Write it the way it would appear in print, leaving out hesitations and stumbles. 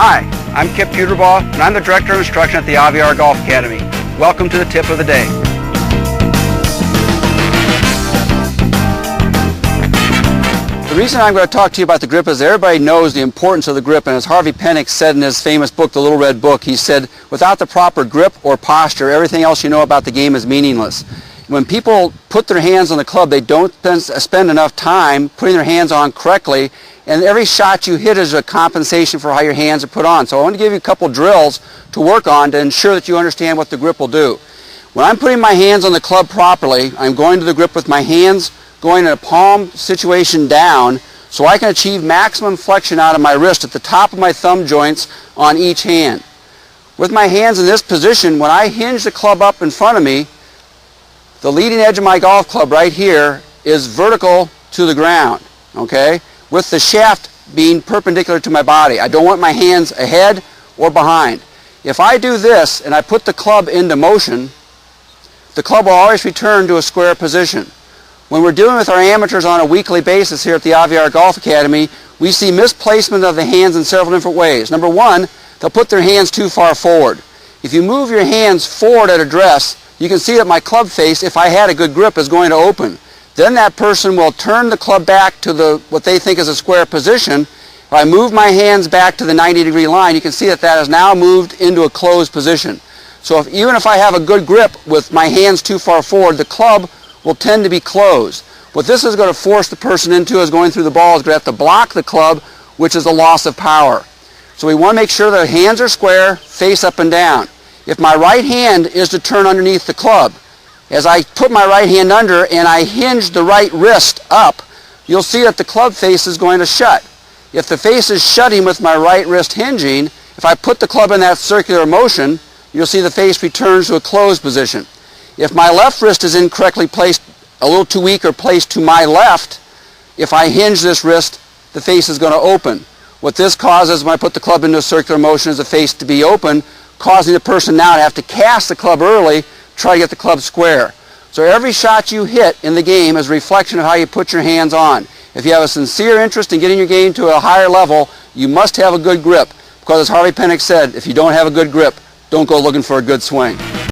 Hi, I'm PUterbaugh, and I'm the Director of Instruction at the PUterbaugh Golf Academy. Welcome to the tip of the day. The reason I'm going to talk to you about the grip is everybody knows the importance of the grip, and as Harvey Penick said in his famous book, The Little Red Book, he said, without the proper grip or posture, everything else you know about the game is meaningless. When people put their hands on the club, they don't spend enough time putting their hands on correctly, and every shot you hit is a compensation for how your hands are put on. So I want to give you a couple drills to work on to ensure that you understand what the grip will do. When I'm putting my hands on the club properly, I'm going to the grip with my hands going in a palm situation down so I can achieve maximum flexion out of my wrist at the top of my thumb joints on each hand. With my hands in this position, when I hinge the club up in front of me, the leading edge of my golf club right here is vertical to the ground, okay, with the shaft being perpendicular to my body. I don't want my hands ahead or behind. If I do this and I put the club into motion, the club will always return to a square position. When we're dealing with our amateurs on a weekly basis here at the PUterbaugh Golf Academy, we see misplacement of the hands in several different ways. Number one, they'll put their hands too far forward. If you move your hands forward at address, you can see that my club face, if I had a good grip, is going to open. Then that person will turn the club back to what they think is a square position. If I move my hands back to the 90-degree line, you can see that that has now moved into a closed position. So even if I have a good grip with my hands too far forward, the club will tend to be closed. What this is going to force the person into is going through the ball is going to have to block the club, which is a loss of power. So we want to make sure the hands are square, face up and down. If my right hand is to turn underneath the club, as I put my right hand under and I hinge the right wrist up, you'll see that the club face is going to shut. If the face is shutting with my right wrist hinging, if I put the club in that circular motion, you'll see the face returns to a closed position. If my left wrist is incorrectly placed, a little too weak or placed to my left, if I hinge this wrist, the face is going to open. What this causes when I put the club into a circular motion is the face to be open, causing the person now to have to cast the club early, try to get the club square. So every shot you hit in the game is a reflection of how you put your hands on. If you have a sincere interest in getting your game to a higher level, you must have a good grip. Because as Harvey Penick said, if you don't have a good grip, don't go looking for a good swing.